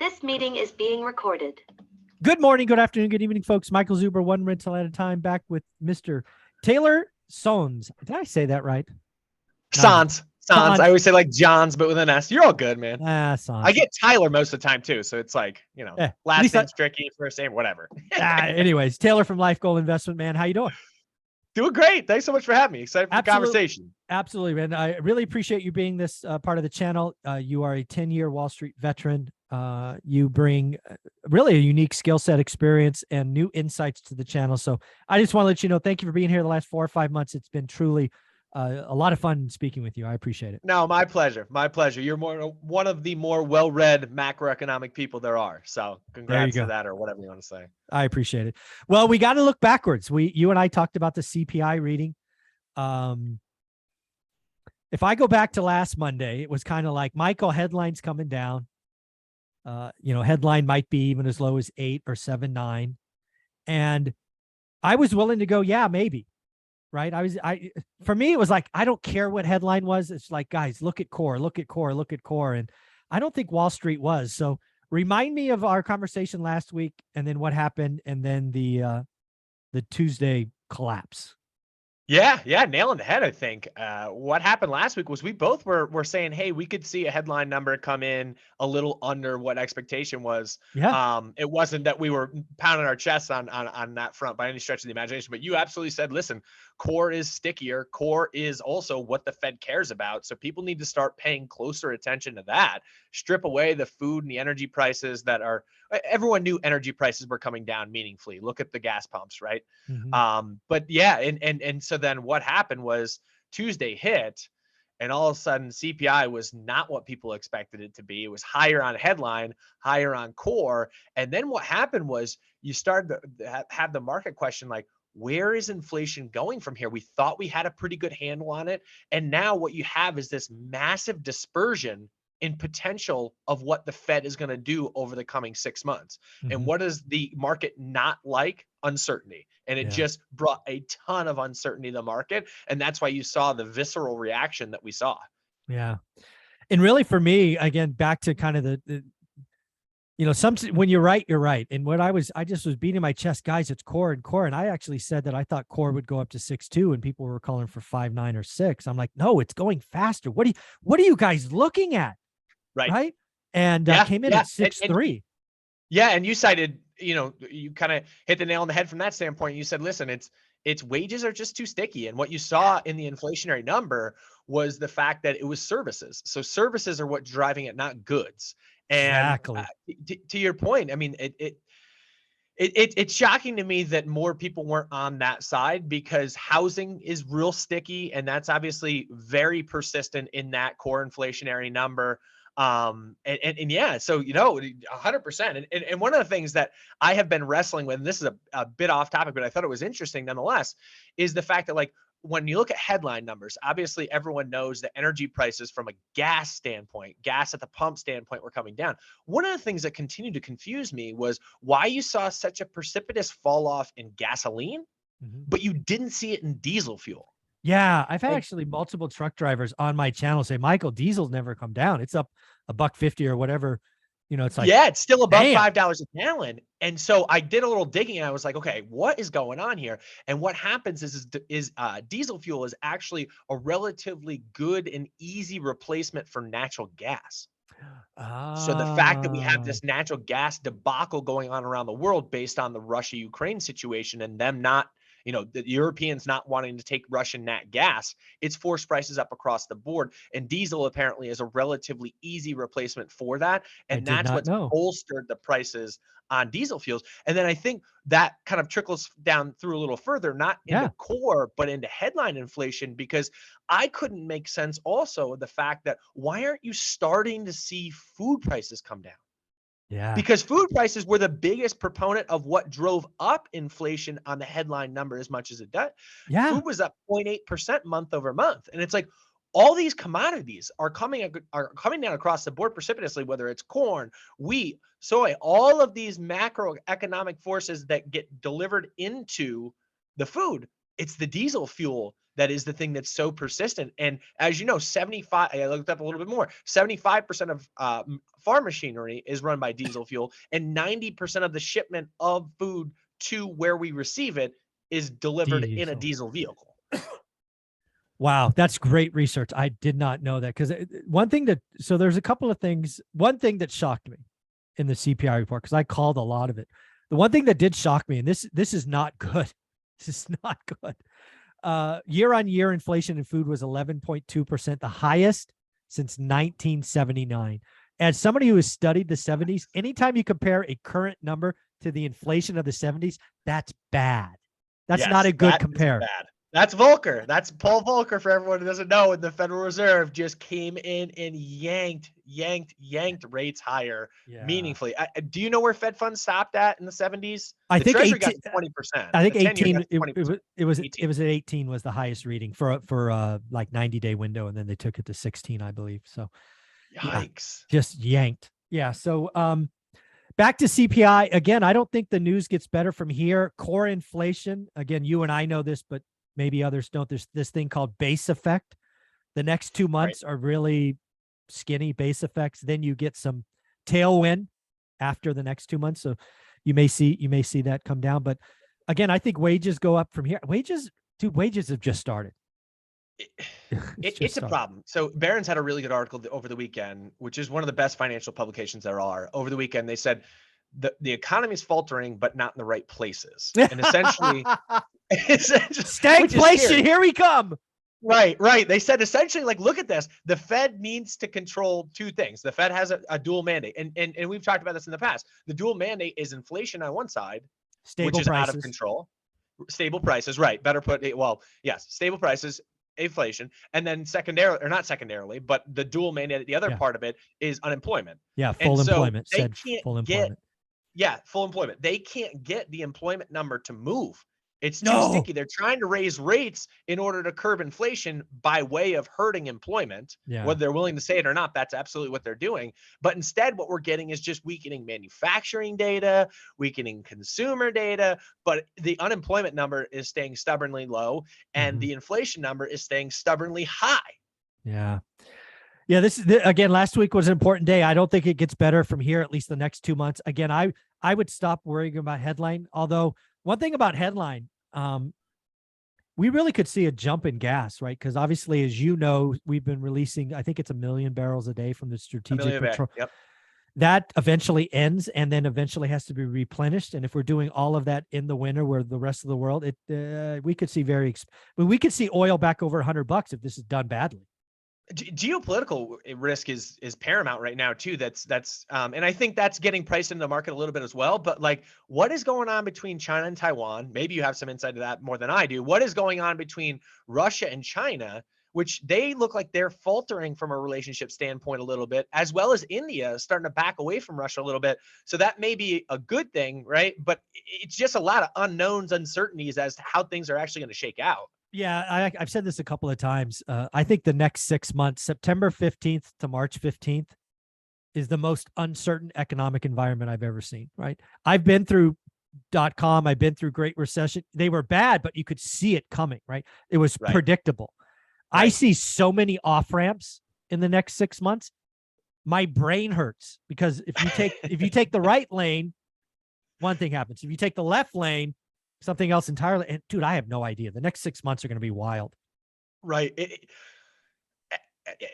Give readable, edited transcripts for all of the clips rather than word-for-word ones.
This meeting is being recorded. Good morning, good afternoon, good evening, folks. Michael Zuber, one rental at a time, back with Mr. Taylor Sones. Did I say that right? Sans. I always say like John's, but with an S. You're all good, man. Sans. I get Tyler most of the time too, so it's like, you know, last name's tricky, first name, whatever. Anyways, Taylor from Life Goal Investment, man. How you doing? Doing great. Thanks so much for having me. Excited for the conversation. Absolutely, man. I really appreciate you being this part of the channel. You are a 10-year Wall Street veteran. You bring really a unique skill set, experience, and new insights to the channel. So I just want to let you know, thank you for being here the last 4 or 5 months. It's been truly a lot of fun speaking with you. I appreciate it. No, my pleasure. My pleasure. You're one of the more well-read macroeconomic people there are. So congrats to that, or whatever you want to say. I appreciate it. Well, we got to look backwards. You and I talked about the CPI reading. If I go back to last Monday, it was kind of like, Michael, headlines coming down. Headline might be even as low as 8 or 7, 9. And I was willing to go, yeah, maybe. Right. For me, it was like, I don't care what headline was. It's like, guys, look at core, look at core, look at core. And I don't think Wall Street was. So remind me of our conversation last week, and then what happened, and then the Tuesday collapse. Yeah, nailing the head, I think. What happened last week was we both were saying, hey, we could see a headline number come in a little under what expectation was. Yeah. It wasn't that we were pounding our chests on that front by any stretch of the imagination, but you absolutely said, listen, core is stickier. Core is also what the Fed cares about. So people need to start paying closer attention to that. Strip away the food and the energy prices that are, everyone knew energy prices were coming down meaningfully. Look at the gas pumps, right? Mm-hmm. But yeah, and so then what happened was Tuesday hit, and all of a sudden CPI was not what people expected it to be. It was higher on headline, higher on core. And then what happened was you started to have the market question, like, where is inflation going from here? We thought we had a pretty good handle on it. And now what you have is this massive dispersion in potential of what the Fed is going to do over the coming 6 months. Mm-hmm. And what does the market not like? Uncertainty. And it just brought a ton of uncertainty to the market. And that's why you saw the visceral reaction that we saw. Yeah. And really, for me, again, back to kind of when you're right, you're right. And I just was beating my chest, guys, it's core and core. And I actually said that I thought core would go up to 6.2, and people were calling for 5.9 or 6. I'm like, no, it's going faster. What are you guys looking at? Right. And came in at 6.3. Yeah. And you cited, you kind of hit the nail on the head from that standpoint. You said, listen, it's wages are just too sticky. And what you saw in the inflationary number was the fact that it was services. So services are what's driving it, not goods. And exactly. To your point, I mean, it's shocking to me that more people weren't on that side, because housing is real sticky. And that's obviously very persistent in that core inflationary number. So 100%. And one of the things that I have been wrestling with, and this is a bit off topic, but I thought it was interesting nonetheless, is the fact that, like, when you look at headline numbers, obviously everyone knows that energy prices from a gas standpoint, gas at the pump standpoint, were coming down. One of the things that continued to confuse me was why you saw such a precipitous fall off in gasoline, but you didn't see it in diesel fuel. Yeah, I've had actually multiple truck drivers on my channel say, Michael, diesel's never come down. It's up $1.50 or whatever. It's like, yeah, it's still above $5 a gallon. And so I did a little digging, and I was like, okay, what is going on here? And what happens is diesel fuel is actually a relatively good and easy replacement for natural gas. So the fact that we have this natural gas debacle going on around the world based on the Russia-Ukraine situation, and them not, the Europeans not wanting to take Russian nat gas, it's forced prices up across the board. And diesel apparently is a relatively easy replacement for that. And that's what's bolstered the prices on diesel fuels. And then I think that kind of trickles down through a little further, not into core, but into headline inflation, because I couldn't make sense also of the fact that why aren't you starting to see food prices come down? Yeah. Because food prices were the biggest proponent of what drove up inflation on the headline number as much as it does. Yeah. Food was up 0.8% month over month. And it's like, all these commodities are coming down across the board precipitously, whether it's corn, wheat, soy, all of these macroeconomic forces that get delivered into the food. It's the diesel fuel that is the thing that's so persistent. And as you know, 75, I looked up a little bit more, 75% of farm machinery is run by diesel fuel, and 90% of the shipment of food to where we receive it is delivered in a diesel vehicle. Wow, that's great research. I did not know that, because one thing that, so there's a couple of things. One thing that shocked me in the CPI report, because I called a lot of it. The one thing that did shock me, and this is not good. This is not good. Year-on-year inflation in food was 11.2%, the highest since 1979. As somebody who has studied the 70s, anytime you compare a current number to the inflation of the 70s, that's bad. That's not a good compare. Bad. That's Volcker. That's Paul Volcker, for everyone who doesn't know. And the Federal Reserve just came in and yanked rates higher meaningfully. Do you know where Fed funds stopped at in the 70s? I think Treasury 18, got to 20%. I think 18. It was 18. at 18 was the highest reading for like 90-day window, and then they took it to 16, I believe. So, yikes! Yeah, just yanked. Yeah. So, back to CPI again. I don't think the news gets better from here. Core inflation again. You and I know this, but maybe others don't. There's this thing called base effect. The next 2 months are really skinny base effects. Then you get some tailwind after the next 2 months. So you may see that come down. But again, I think wages go up from here. Wages have just started. It's a problem. So Barron's had a really good article over the weekend, which is one of the best financial publications there are. Over the weekend, they said the economy is faltering, but not in the right places. And essentially, stagflation, here we come. Right. They said essentially, like, look at this. The Fed needs to control two things. The Fed has a dual mandate. And we've talked about this in the past. The dual mandate is inflation on one side, which is out of control. Stable prices, right. Better put it, well, yes, stable prices, inflation. And then secondarily, or not secondarily, but the dual mandate, the other part of it is unemployment. Yeah, full employment. Full employment. They can't get the employment number to move. It's too sticky. They're trying to raise rates in order to curb inflation by way of hurting employment. Yeah. Whether they're willing to say it or not, that's absolutely what they're doing. But instead, what we're getting is just weakening manufacturing data, weakening consumer data. But the unemployment number is staying stubbornly low, and the inflation number is staying stubbornly high. Yeah. Yeah, again, last week was an important day. I don't think it gets better from here, at least the next 2 months. Again, I would stop worrying about headline. Although one thing about headline, we really could see a jump in gas, right? Because obviously, as you know, we've been releasing, I think it's 1 million barrels a day from the strategic petrol. Yep. That eventually ends and then eventually has to be replenished. And if we're doing all of that in the winter where the rest of the world, we could see we could see oil back over $100 if this is done badly. Geopolitical risk is paramount right now too. That's and I think that's getting priced into the market a little bit as well. But like, what is going on between China and Taiwan? Maybe you have some insight to that more than I do. What is going on between Russia and China, which they look like they're faltering from a relationship standpoint a little bit, as well as India starting to back away from Russia a little bit. So that may be a good thing, right? But it's just a lot of unknowns, uncertainties as to how things are actually going to shake out. Yeah, I've said this a couple of times. I think the next 6 months, September 15th to March 15th, is the most uncertain economic environment I've ever seen, right? I've been through .com. I've been through Great Recession. They were bad, but you could see it coming, right? It was predictable. Right. I see so many off-ramps in the next 6 months. My brain hurts because if you take the right lane, one thing happens. If you take the left lane, something else entirely. And dude, I have no idea. The next 6 months are going to be wild. Right.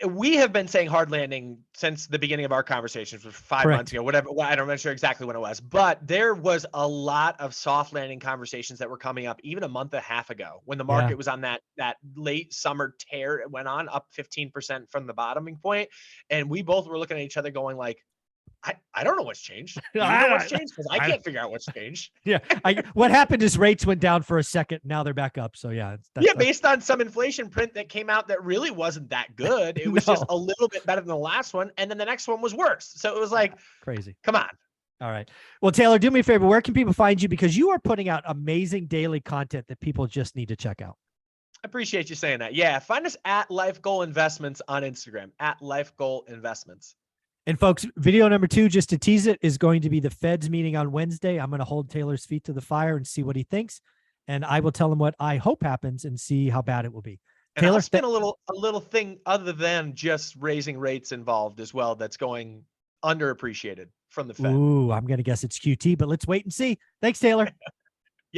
We have been saying hard landing since the beginning of our conversations, for 5 months ago, whatever. Well, I'm not sure exactly when it was, but there was a lot of soft landing conversations that were coming up even a month and a half ago when the market was on that late summer tear. It went on up 15% from the bottoming point. And we both were looking at each other going like, I don't know what's changed. Do you know what's changed? Because I can't figure out what's changed. Yeah. What happened is rates went down for a second. Now they're back up. So yeah. Based on some inflation print that came out that really wasn't that good. It was just a little bit better than the last one. And then the next one was worse. So it was like, crazy. Come on. All right. Well, Taylor, do me a favor. Where can people find you? Because you are putting out amazing daily content that people just need to check out. I appreciate you saying that. Yeah. Find us at Life Goal Investments on Instagram, at Life Goal Investments. And folks, video number 2, just to tease it, is going to be the Fed's meeting on Wednesday. I'm going to hold Taylor's feet to the fire and see what he thinks. and I will tell him what I hope happens and see how bad it will be. And Taylor, I'll spin a little thing other than just raising rates involved as well. That's going underappreciated from the Fed. ooh, I'm going to guess it's QT, but let's wait and see. Thanks, Taylor.